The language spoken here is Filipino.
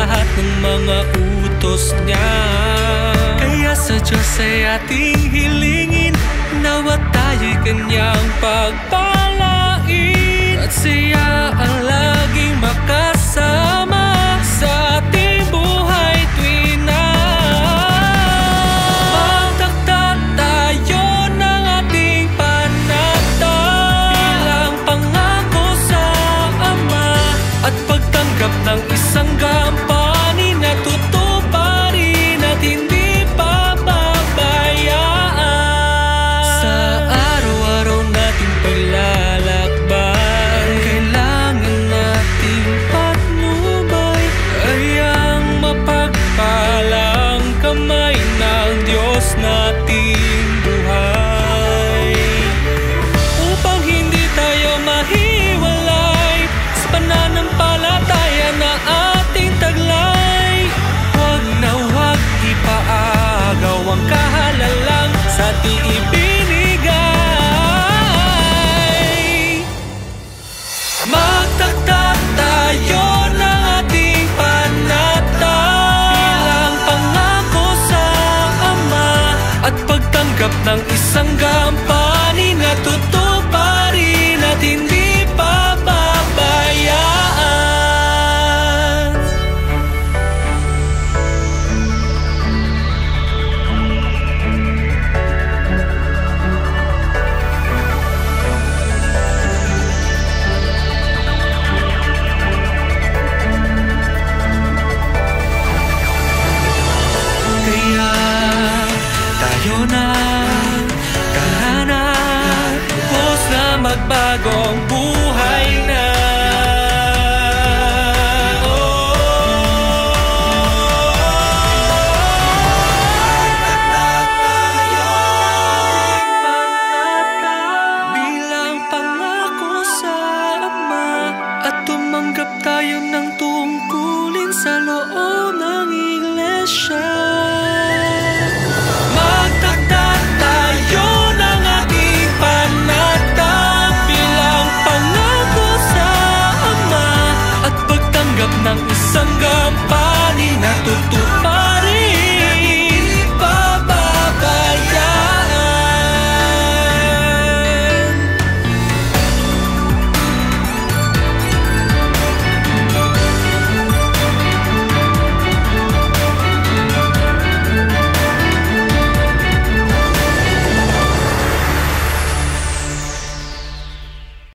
lahat ng mga utos niya. Kaya sa Diyos ay ating hilingin, nawa tayo'y kanyang pagpalain, at siya ang laging makasama sa ating buhay tuwing na magtakda tayo ng ating pananalig bilang pangako sa Ama, at pagtanggap ng isang gampanin na tutuparin at hindi pababayaan. Sa araw-araw nating paglalakbay, kailangan nating patnubay ay ang mapagpalang kamay ng Diyos nating buhay, upang hindi tayo mahiwalay sa pananampalataya na ating taglay. Huwag na huwag ipaagaw ang kahalalang sa ating ibinigay. Magtakda tayo ng ating pananalig bilang pangako sa Ama, at pagtanggap ng isang gampanin na tutuparin at hindi pababayaan. Kaya tayo na, kahanap, hus na magbagong buhay na. Bilang pangako sa Ama, at tumanggap tayo ng tungkulin sa loob ng iglesia. Magtakda tayo ng ating pananalig bilang pangako sa Ama, at pagtanggap ng